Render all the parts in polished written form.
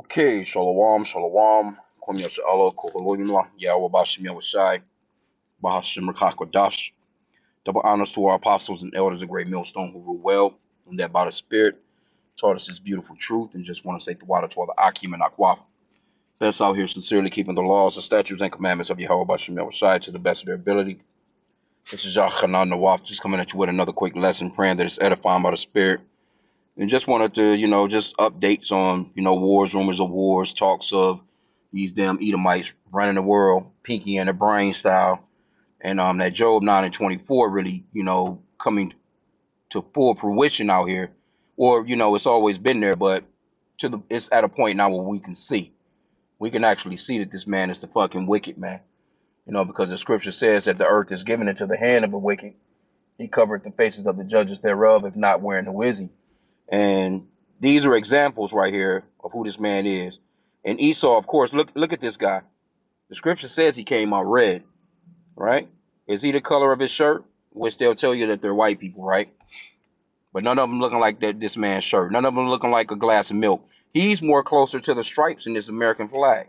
Okay, shalom, shalom. Kwame Yashala, Koholoyinwa, Yahweh Bashim Yahushai, Bahashim Rakakwadash. Double honors to our apostles and elders of Great Millstone who rule well, and that by the Spirit taught us this beautiful truth, and just want to say the water to all the H.I.M and Akwaf. That's out here sincerely keeping the laws, the statutes, and commandments of Yahweh Bashim Yahushai to the best of their ability. This is Yachanan Nawaf, just coming at you with another quick lesson, praying that it's edifying by the Spirit. And just wanted to, just updates on, wars, rumors of wars, talks of these damn Edomites running the world, Pinky and the Brain style, and that Job 9 and 24 really, coming to full fruition out here. Or, it's always been there, but it's at a point now where we can see. We can actually see that this man is the fucking wicked man. Because the scripture says that the earth is given into the hand of the wicked. He covered the faces of the judges thereof, if not wherein who is he? And these are examples right here of who this man is. And Esau, of course, look at this guy. The scripture says he came out red, right? Is he the color of his shirt? Which they'll tell you that they're white people, right? But none of them looking like this man's shirt. None of them looking like a glass of milk. He's more closer to the stripes in this American flag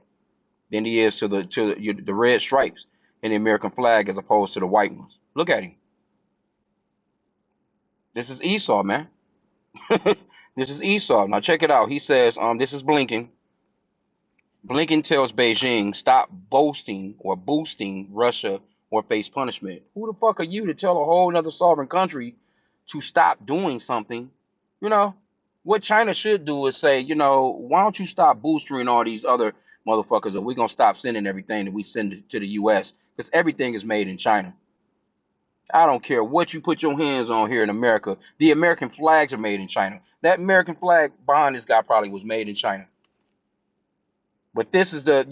than he is to the red stripes in the American flag as opposed to the white ones. Look at him. This is Esau, man. This is Esau. Now check it out. He says, this is Blinken. Blinken tells Beijing, stop boasting or boosting Russia or face punishment. Who the fuck are you to tell a whole other sovereign country to stop doing something? You know, what China should do is say, why don't you stop boosting all these other motherfuckers, or we're going to stop sending everything that we send to the U.S. because everything is made in China. I don't care what you put your hands on here in America. The American flags are made in China. That American flag behind this guy probably was made in China. But this is the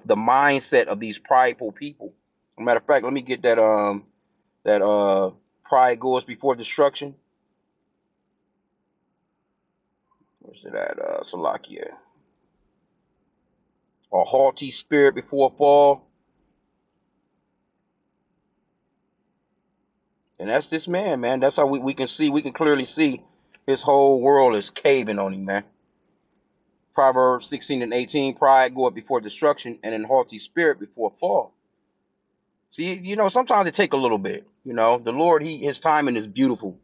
mindset of these prideful people. As a matter of fact, let me get that pride goes before destruction. Where's it at? Salakia. A haughty spirit before fall. And that's this man. That's how we can see, we can clearly see his whole world is caving on him, man. Proverbs 16 and 18, pride goeth before destruction, and an haughty spirit before fall. See, sometimes it take a little bit. The Lord, his timing is beautiful.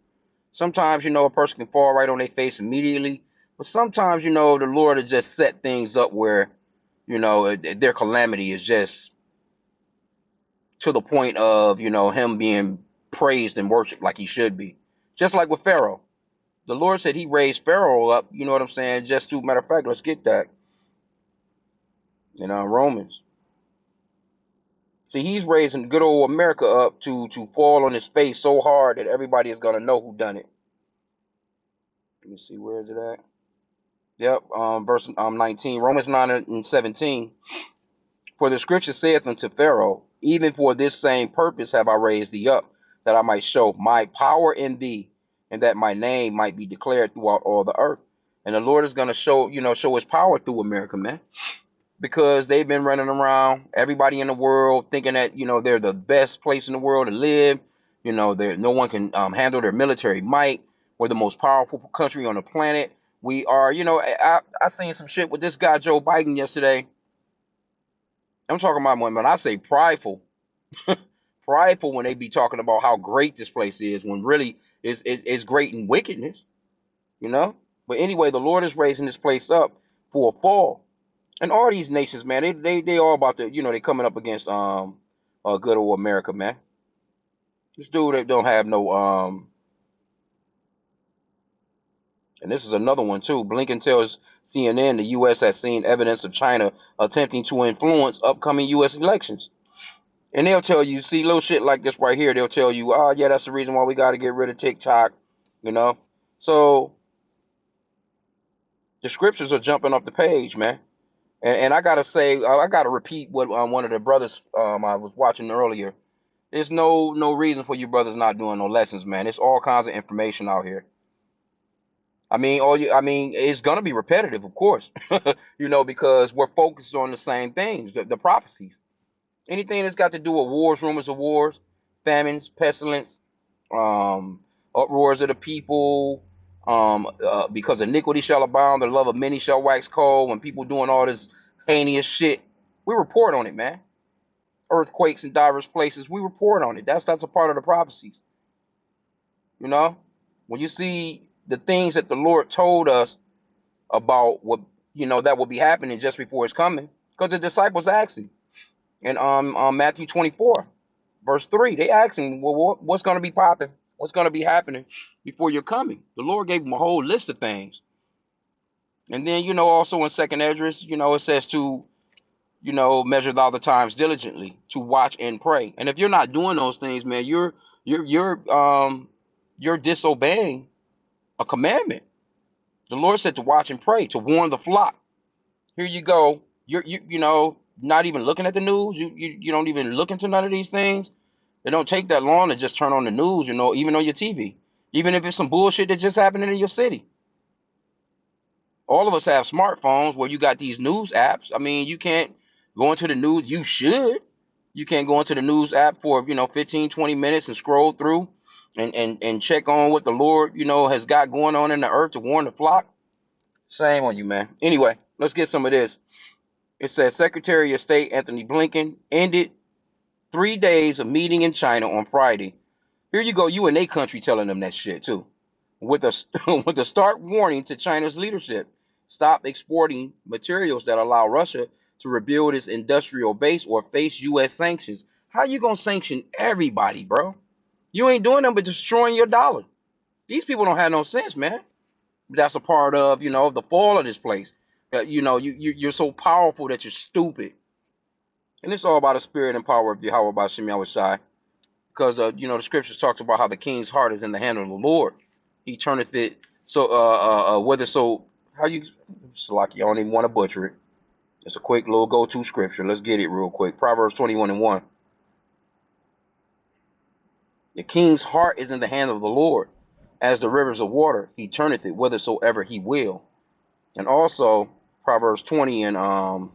Sometimes, a person can fall right on their face immediately. But sometimes, the Lord has just set things up where, their calamity is just to the point of, him being praised and worshiped like he should be. Just like with Pharaoh. The Lord said he raised Pharaoh up, you know what I'm saying? Just to, matter of fact, let's get that. Romans. See, he's raising good old America up to fall on his face so hard that everybody is gonna know who done it. Let me see, where is it at? Yep, verse 19, Romans 9 and 17. For the scripture saith unto Pharaoh, even for this same purpose have I raised thee up, that I might show my power in thee, and that my name might be declared throughout all the earth. And the Lord is gonna show his power through America, man. Because they've been running around, everybody in the world thinking that they're the best place in the world to live. No one can handle their military might. We're the most powerful country on the planet. We are. I seen some shit with this guy Joe Biden yesterday. I'm talking about when I say prideful, prideful when they be talking about how great this place is, when really it's great in wickedness. But anyway, the Lord is raising this place up for a fall. And all these nations, man, they all about to, they coming up against good old America, man. This dude that don't have no and this is another one too. Blinken tells CNN the U.S. has seen evidence of China attempting to influence upcoming U.S. elections. And they'll tell you, see, little shit like this right here, they'll tell you, oh yeah, that's the reason why we got to get rid of TikTok, So the scriptures are jumping off the page, man. And I gotta say, I gotta repeat what one of the brothers I was watching earlier. There's no reason for you brothers not doing no lessons, man. There's all kinds of information out here. It's gonna be repetitive, of course, because we're focused on the same things, the prophecies. Anything that's got to do with wars, rumors of wars, famines, pestilence, uproars of the people, Because iniquity shall abound, the love of many shall wax cold. When people doing all this heinous shit, we report on it, man. Earthquakes in diverse places, we report on it. That's a part of the prophecies. You know, when you see the things that the Lord told us about what that will be happening just before it's coming, because the disciples asked him in Matthew 24, verse 3, they asked him, well, what's going to be popping? What's going to be happening before you're coming? The Lord gave them a whole list of things. And then, also in Second Esdras, it says to, measure thou the times diligently, to watch and pray. And if you're not doing those things, man, you're disobeying a commandment. The Lord said to watch and pray, to warn the flock. Here you go. You not even looking at the news. You don't even look into none of these things. It don't take that long to just turn on the news, even on your TV. Even if it's some bullshit that just happened in your city. All of us have smartphones where you got these news apps. I mean, you can't go into the news. You should. You can't go into the news app for, 15, 20 minutes and scroll through and check on what the Lord, has got going on in the earth to warn the flock. Shame on you, man. Anyway, let's get some of this. It says Secretary of State Anthony Blinken ended 3 days of meeting in China on Friday. Here you go, you in their country telling them that shit too. With a with a stark warning to China's leadership: stop exporting materials that allow Russia to rebuild its industrial base or face U.S. sanctions. How you gonna sanction everybody, bro? You ain't doing nothing but destroying your dollar. These people don't have no sense, man. That's a part of the fall of this place. You're so powerful that you're stupid. And it's all about the spirit and power of Yahweh by Shem Yahushai. Because the scriptures talks about how the king's heart is in the hand of the Lord. He turneth it so whether so how you Salaki, I don't even want to butcher it. It's a quick little go-to scripture. Let's get it real quick. Proverbs 21:1. The king's heart is in the hand of the Lord. As the rivers of water, he turneth it whithersoever he will. And also Proverbs 20 and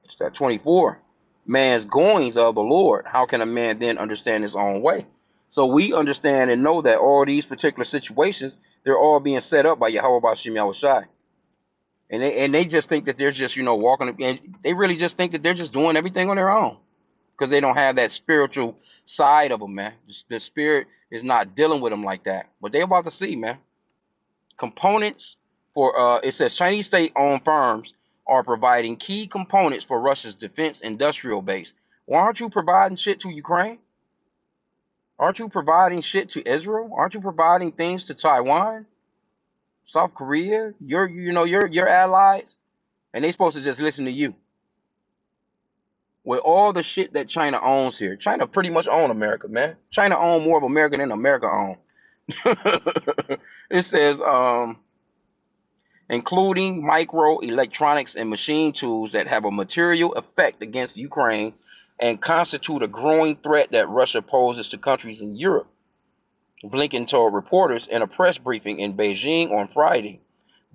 it's that 24. Man's goings of the Lord. How can a man then understand his own way? So we understand and know that all these particular situations, they're all being set up by Yahweh Bashim Yahushai. And they just think that they're just, walking, and they really just think that they're just doing everything on their own. Because they don't have that spiritual side of them, man. The spirit is not dealing with them like that. But they're about to see, man. Components for it says Chinese state-owned firms are providing key components for Russia's defense industrial base. Why aren't you providing shit to Ukraine? Aren't you providing shit to Israel? Aren't you providing things to Taiwan, South Korea, your allies? And they supposed to just listen to you. With all the shit that China owns here, China pretty much own America, man. China own more of America than America own. It says including microelectronics and machine tools that have a material effect against Ukraine and constitute a growing threat that Russia poses to countries in Europe. Blinken told reporters in a press briefing in Beijing on Friday.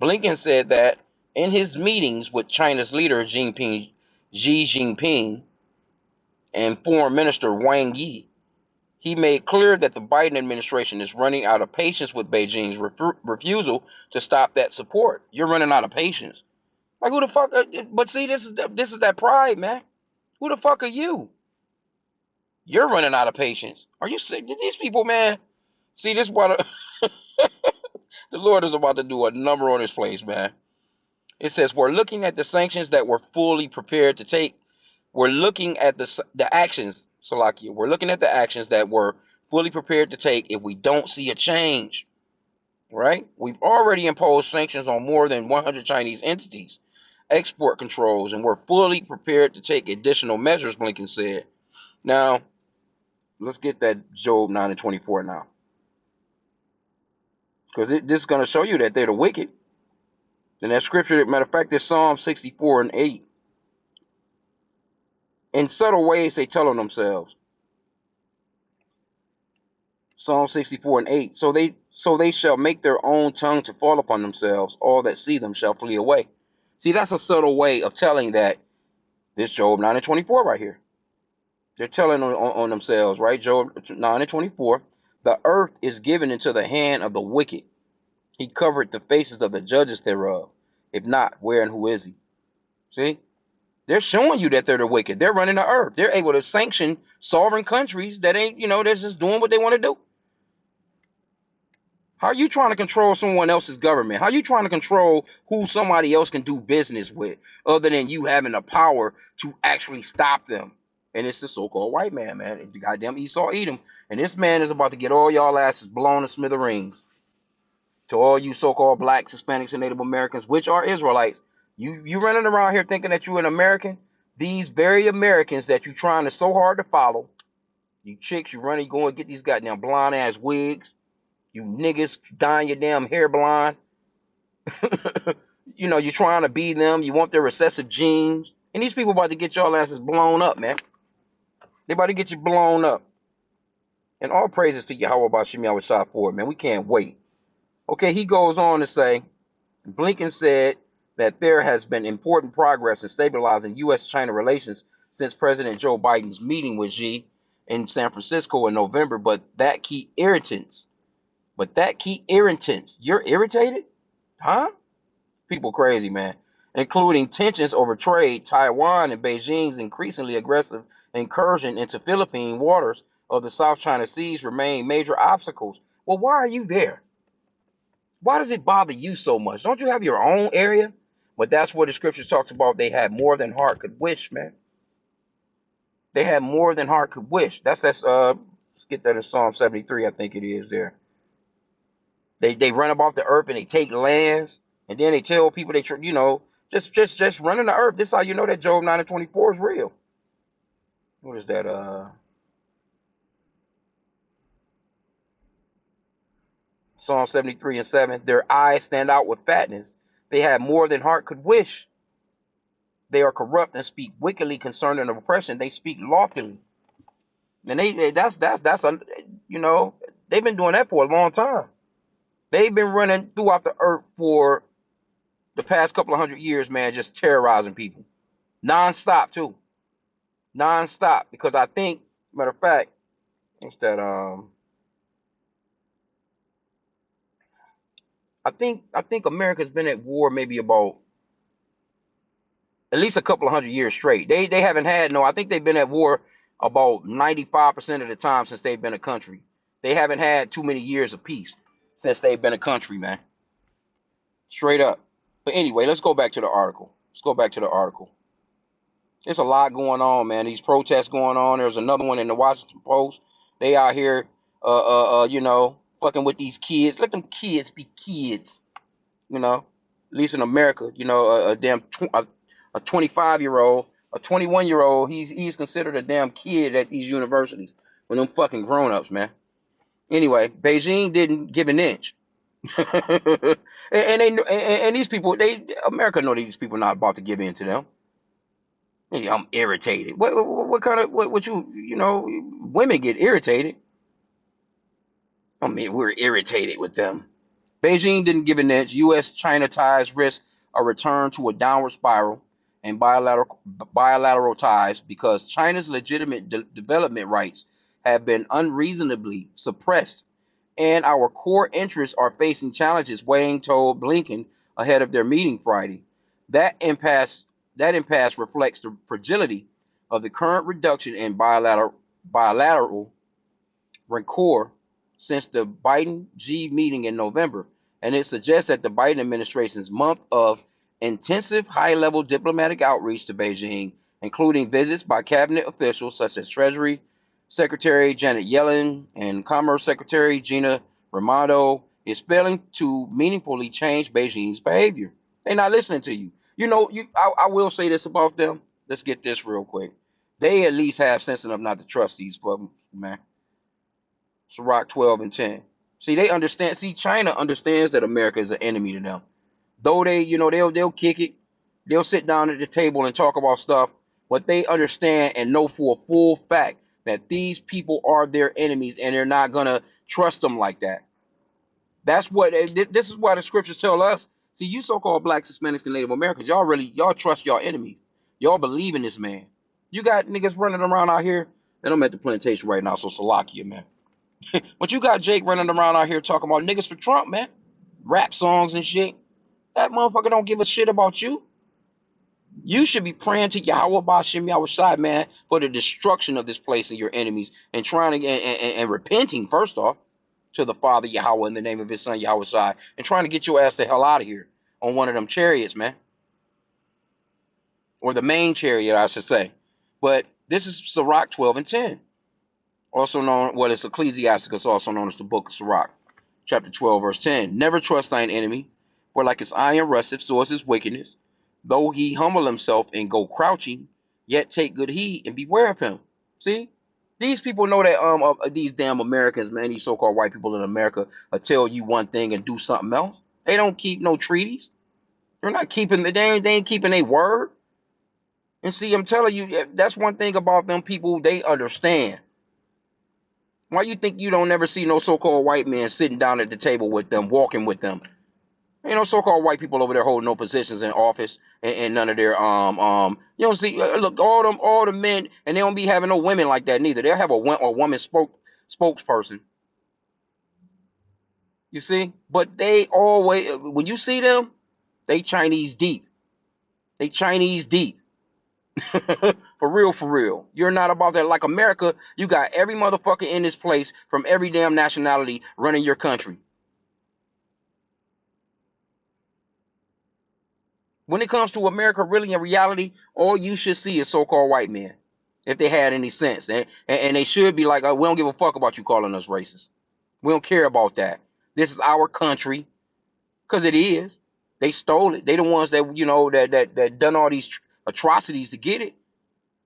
Blinken said that in his meetings with China's leader Xi Jinping and Foreign Minister Wang Yi, he made clear that the Biden administration is running out of patience with Beijing's refusal to stop that support. You're running out of patience. Like who the fuck? But see, this is that pride, man. Who the fuck are you? You're running out of patience. Are you sick? These people, man. See, this is what the Lord is about to do a number on this place, man. It says we're looking at the sanctions that we're fully prepared to take. We're looking at the actions, Salakia. We're looking at the actions that we're fully prepared to take if we don't see a change. Right? We've already imposed sanctions on more than 100 Chinese entities, export controls, and we're fully prepared to take additional measures, Blinken said. Now, let's get that Job 9 and 24 now. Because this is going to show you that they're the wicked. And that scripture, matter of fact, is Psalm 64 and 8. In subtle ways, they tell on themselves. Psalm 64 and 8. So they shall make their own tongue to fall upon themselves. All that see them shall flee away. See, that's a subtle way of telling that this Job 9 and 24 right here. They're telling on themselves, right? Job 9 and 24. The earth is given into the hand of the wicked. He covered the faces of the judges thereof. If not, where and who is he? See? They're showing you that they're the wicked. They're running the earth. They're able to sanction sovereign countries that ain't, they're just doing what they want to do. How are you trying to control someone else's government? How are you trying to control who somebody else can do business with, other than you having the power to actually stop them? And it's the so-called white man, man. The goddamn Esau Edom. And this man is about to get all y'all asses blown to smithereens. To all you so-called blacks, Hispanics, and Native Americans, which are Israelites, you running around here thinking that you're an American. These very Americans that you trying to so hard to follow, you chicks, you running, go and get these goddamn blonde ass wigs. You niggas dyeing your damn hair blonde. You're trying to be them. You want their recessive genes. And these people about to get y'all asses blown up, man. They about to get you blown up. And all praises to Yahweh about Shemiah Shah for it, man. We can't wait. Okay, he goes on to say, Blinken said that there has been important progress in stabilizing U.S.-China relations since President Joe Biden's meeting with Xi in San Francisco in November, but that key irritants, you're irritated? Huh? People crazy, man. Including tensions over trade, Taiwan and Beijing's increasingly aggressive incursion into Philippine waters of the South China Seas remain major obstacles. Well, why are you there? Why does it bother you so much? Don't you have your own area? But that's what the scripture talks about. They had more than heart could wish, man. They had more than heart could wish. Let's get that in Psalm 73, I think it is there. They run about the earth and they take lands, and then they tell people just running the earth. This is how you know that Job 9:24 is real. What is that? Psalm 73:7. Their eyes stand out with fatness. They have more than heart could wish. They are corrupt and speak wickedly concerning oppression. They speak loftily, and they've been doing that for a long time. They've been running throughout the earth for the past couple of 100 years, man, just terrorizing people, nonstop too, nonstop. Because I think, matter of fact, it's that I think America's been at war maybe about at least a couple of 100 years straight. They haven't had no. I think they've been at war about 95% of the time since they've been a country. They haven't had too many years of peace since they've been a country, man. Straight up. But anyway, let's go back to the article. Let's go back to the article. There's a lot going on, man. These protests going on. There's another one in the Washington Post. They out here, fucking with these kids. Let them kids be kids, you know. At least in America, a 25-year-old, a 21-year-old. He's considered a damn kid at these universities. With them fucking grown-ups, man. Anyway, Beijing didn't give an inch. and these people, America know these people not about to give in to them. I'm irritated. What kind of what women get irritated. I mean, we're irritated with them. Beijing didn't give an inch. U.S.-China ties risk a return to a downward spiral in bilateral ties because China's legitimate development rights have been unreasonably suppressed, and our core interests are facing challenges, Wang told Blinken ahead of their meeting Friday. That impasse that impasse reflects the fragility of the current reduction in bilateral rancor since the Biden-Xi meeting in November, and it suggests that the Biden administration's month of intensive high-level diplomatic outreach to Beijing, including visits by cabinet officials such as Treasury Secretary Janet Yellen and Commerce Secretary Gina Raimondo, is failing to meaningfully change Beijing's behavior. They're not listening to you. I will say this about them. Let's get this real quick. They at least have sense enough not to trust these fucking man. Sirach 12 and 10. See, they understand. See, China understands that America is an enemy to them. Though they'll kick it. They'll sit down at the table and talk about stuff, but they understand and know for a full fact that these people are their enemies and they're not gonna trust them like that. This is why the scriptures tell us. See, you so-called blacks, Hispanics, and Native Americans, y'all trust your enemies. Y'all believe in this man. You got niggas running around out here, and I'm at the plantation right now, so Salakia, man. But you got Jake running around out here talking about niggas for Trump, man. rap songs and shit. That motherfucker don't give a shit about you. You should be praying to Yahweh Bashim Yahushai, man, for the destruction of this place and your enemies, and trying to and repenting first off to the Father Yahweh in the name of His Son Yahushai, and trying to get your ass the hell out of here on one of them chariots, man, or the main chariot, I should say. But this is Sirach 12:10, also known, well, it's Ecclesiasticus, also known as the Book of Sirach, chapter 12, verse 10. Never trust thine enemy, for like his iron rusteth, so is his wickedness. Though he humble himself and go crouching, yet take good heed and beware of him. See? These people know that these damn Americans, man, these so-called white people in America tell you one thing and do something else. They don't keep no treaties. They're not keeping they ain't keeping their word. And see, I'm telling you, that's one thing about them people, they understand. Why you think you don't never see no so-called white men sitting down at the table with them, walking with them? You know, so-called white people over there holding no positions in office and none of their You don't see look all the men, and they don't be having no women like that neither. They'll have a woman spokesperson. You see, but they always when you see them, they Chinese deep. They Chinese deep. For real, for real. You're not about that. Like America, you got every motherfucker in this place from every damn nationality running your country. When it comes to America, really in reality, all you should see is so-called white men, if they had any sense. And they should be like, oh, we don't give a fuck about you calling us racist. We don't care about that. This is our country, because it is. They stole it. They the ones that, that done all these atrocities to get it.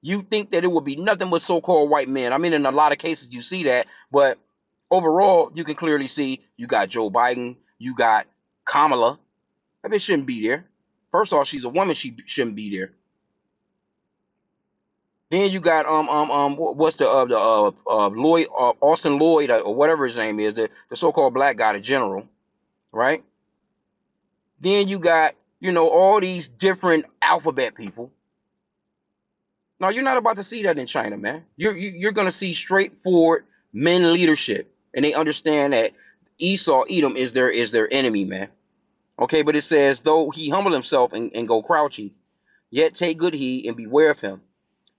You think that it would be nothing but so-called white men. I mean, in a lot of cases you see that, but overall, you can clearly see you got Joe Biden, you got Kamala. That bitch shouldn't be there. First off, she's a woman. She shouldn't be there. Then you got what's the Lloyd Austin Lloyd or whatever his name is, the so-called black guy, the general, right? Then you got all these different alphabet people. Now you're not about to see that in China, man. You're gonna see straightforward men leadership, and they understand that Esau Edom is their enemy, man. Okay, but it says though he humble himself and go crouching, yet take good heed and beware of him.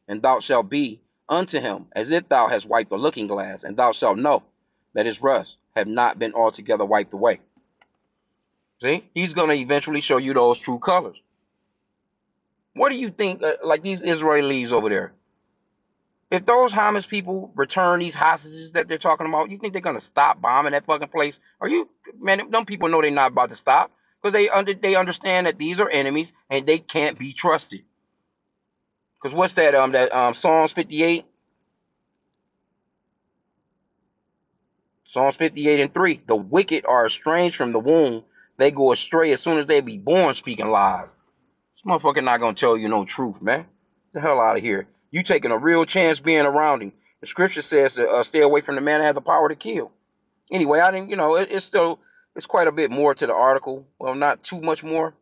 And thou shalt be unto him as if thou hast wiped a looking glass, and thou shalt know that his rust have not been altogether wiped away. See, he's going to eventually show you those true colors. What do you think, like these Israelis over there? If those Hamas people return these hostages that they're talking about, you think they're going to stop bombing that fucking place? Are you, man, them people know they're not about to stop because they understand that these are enemies and they can't be trusted. Because what's that Psalms 58? Psalms 58:3. The wicked are estranged from the womb. They go astray as soon as they be born speaking lies. This motherfucker not going to tell you no truth, man. Get the hell out of here. You taking a real chance being around him. The scripture says to stay away from the man that has the power to kill. Anyway, I didn't, it's quite a bit more to the article. Well, not too much more.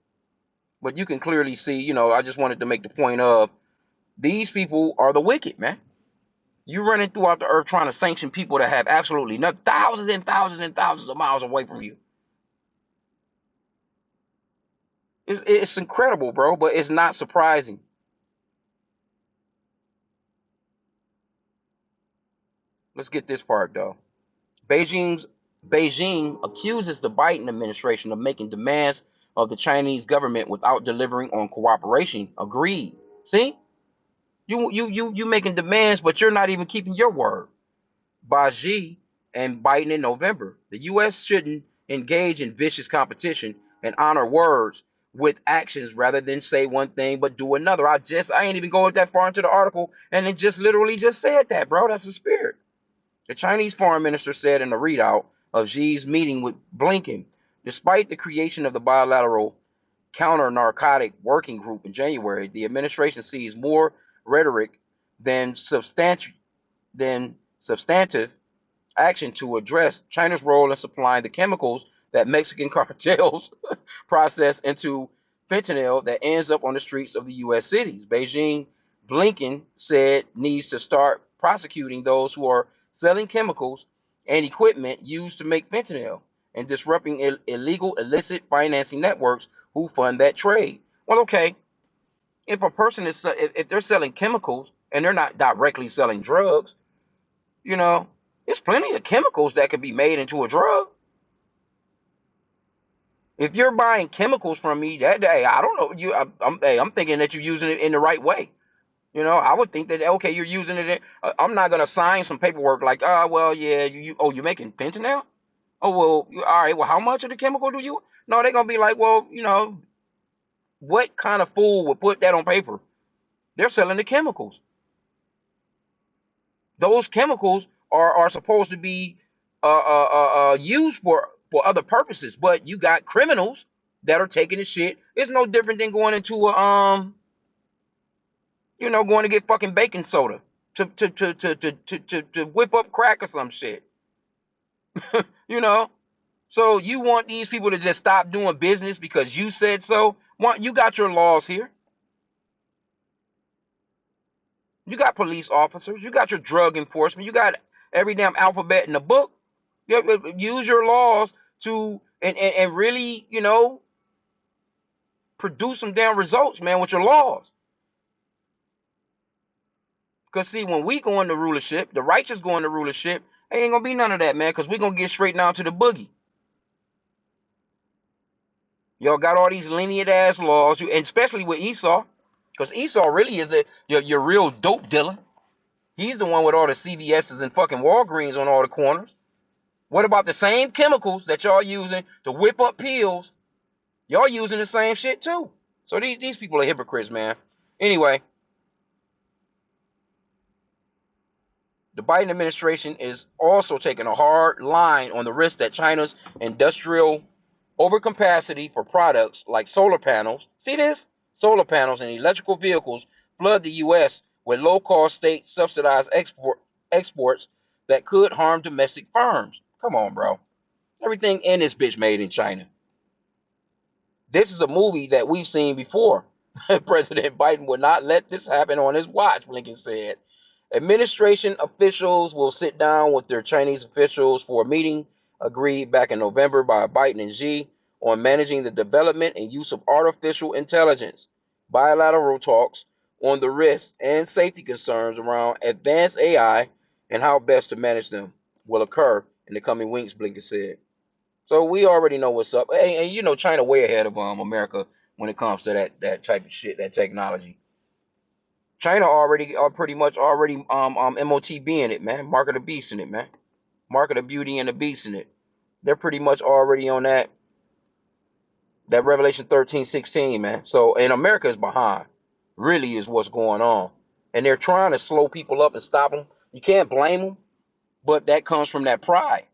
But you can clearly see, I just wanted to make the point of these people are the wicked, man. You running throughout the earth trying to sanction people that have absolutely nothing, thousands and thousands and thousands of miles away from you. It's incredible, bro, but it's not surprising. Let's get this part though. Beijing's Beijing accuses the Biden administration of making demands of the Chinese government without delivering on cooperation. Agreed. See, you making demands, but you're not even keeping your word. By Xi and Biden in November. The U.S. shouldn't engage in vicious competition and honor words with actions rather than say one thing but do another. I ain't even going that far into the article, and it just literally just said that, bro. That's the spirit. The Chinese foreign minister said in a readout of Xi's meeting with Blinken, despite the creation of the bilateral counter-narcotic working group in January, the administration sees more rhetoric than substantive action to address China's role in supplying the chemicals that Mexican cartels process into fentanyl that ends up on the streets of the U.S. cities. Beijing, Blinken said, needs to start prosecuting those who are selling chemicals and equipment used to make fentanyl, and disrupting illegal, illicit financing networks who fund that trade. Well, okay, if a person is if they're selling chemicals and they're not directly selling drugs, you know, there's plenty of chemicals that could be made into a drug. If you're buying chemicals from me, that day, I don't know you. I'm thinking that you're using it in the right way. You know, I would think that okay, you're using it. I'm not gonna sign some paperwork like, oh well, yeah, oh, you're making fentanyl. Oh well, all right. Well, how much of the chemical do you? No, they're gonna be like, well, what kind of fool would put that on paper? They're selling the chemicals. Those chemicals are supposed to be used for other purposes, but you got criminals that are taking the shit. It's no different than going into a going to get fucking baking soda to whip up crack or some shit. you know. So you want these people to just stop doing business because you said so? You got your laws here. You got police officers. You got your drug enforcement. You got every damn alphabet in the book. Use your laws to and really, produce some damn results, man, with your laws. Because see, when we go into rulership, the righteous go into rulership, ain't gonna be none of that, man, because we're gonna get straight down to the boogie. Y'all got all these lenient ass laws, and especially with Esau, because Esau really is your real dope dealer. He's the one with all the CVS's and fucking Walgreens on all the corners. What about the same chemicals that y'all using to whip up pills? Y'all using the same shit too. So these people are hypocrites, man. Anyway, the Biden administration is also taking a hard line on the risk that China's industrial overcapacity for products like solar panels, see this? Solar panels and electrical vehicles flood the U.S. with low-cost state-subsidized exports that could harm domestic firms. Come on, bro. Everything in this bitch made in China. This is a movie that we've seen before. President Biden would not let this happen on his watch, Blinken said. Administration officials will sit down with their Chinese officials for a meeting agreed back in November by Biden and Xi on managing the development and use of artificial intelligence. Bilateral talks on the risks and safety concerns around advanced AI and how best to manage them will occur in the coming weeks, Blinken said. So we already know what's up. And China way ahead of America when it comes to that type of shit, that technology. China already are pretty much already MOTB in it, man. Mark of the beast in it, man. Mark of the beauty and the beast in it. They're pretty much already on that Revelation 13:16, man. So and America is behind. Really is what's going on. And they're trying to slow people up and stop them. You can't blame them, but that comes from that pride.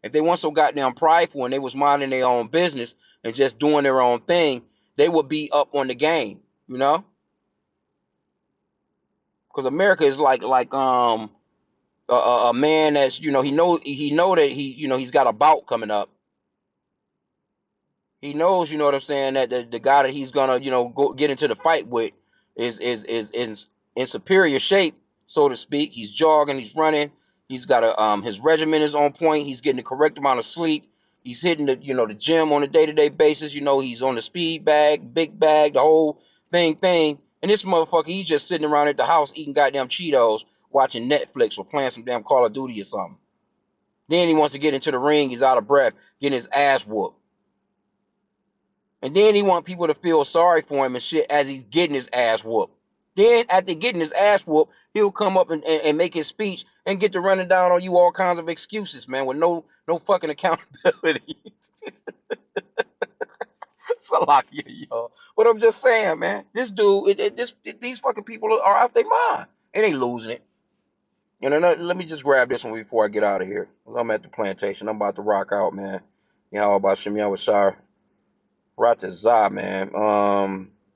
If they weren't so goddamn prideful and they was minding their own business and just doing their own thing, they would be up on the game, you know? Because America is like a man that's he know that he's got a bout coming up. He knows, you know what I'm saying, that the guy that he's gonna go get into the fight with is in superior shape, so to speak. He's jogging, he's running, he's got his regimen is on point, he's getting the correct amount of sleep, he's hitting the gym on a day-to-day basis, he's on the speed bag, big bag, the whole thing. And this motherfucker, he's just sitting around at the house eating goddamn Cheetos, watching Netflix or playing some damn Call of Duty or something. Then he wants to get into the ring, he's out of breath, getting his ass whooped. And then he want people to feel sorry for him and shit as he's getting his ass whooped. Then after getting his ass whooped, he'll come up and make his speech and get to running down on you all kinds of excuses, man, with no fucking accountability. Salakia, yo. But I'm just saying, man, this dude, these fucking people are out their mind. And they losing it. Let me just grab this one before I get out of here. I'm at the plantation. I'm about to rock out, man. About H.I.M with Shire. Ratazah, man.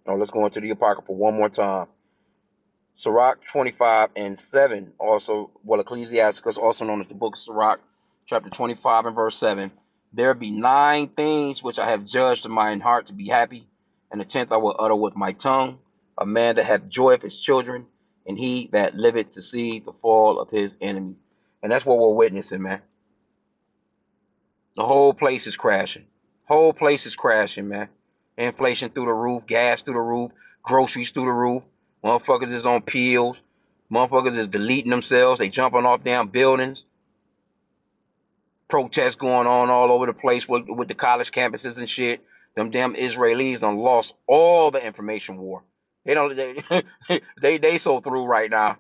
Let's go into the Apocrypha one more time. Sirach 25:7. Also, Ecclesiasticus, also known as the book of Sirach, chapter 25 and verse 7. There be 9 things which I have judged in mine heart to be happy, and the 10th I will utter with my tongue. A man that hath joy of his children, and he that liveth to see the fall of his enemy. And that's what we're witnessing, man. The whole place is crashing. Whole place is crashing, man. Inflation through the roof, gas through the roof, groceries through the roof. Motherfuckers is on pills. Motherfuckers is deleting themselves. They jumping off damn buildings. Protests going on all over the place with the college campuses and shit. Them damn Israelis done lost all the information war. They don't they so through right now.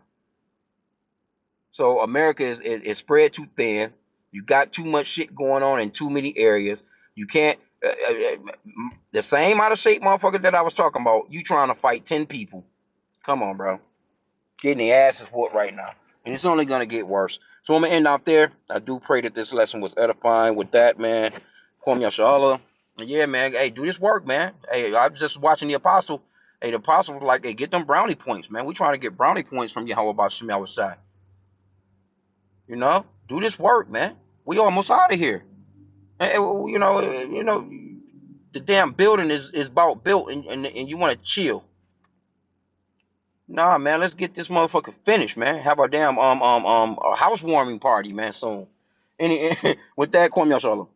So America is spread too thin. You got too much shit going on in too many areas. You can't the same out of shape motherfucker that I was talking about. You trying to fight 10 people? Come on, bro. Getting the asses whooped right now, and it's only gonna get worse. So I'm gonna end out there. I do pray that this lesson was edifying. With that, man, Kwame Yashala. And yeah, man. Hey, do this work, man. Hey, I was just watching the apostle. Hey, the apostle was like, hey, get them brownie points, man. We trying to get brownie points from Yahweh about Shemi Awasai. You know, do this work, man. We almost out of here. The damn building is about built, and you want to chill. Nah, man, let's get this motherfucker finished, man. Have a damn a housewarming party, man, soon. Any with that, Kwame Yashala.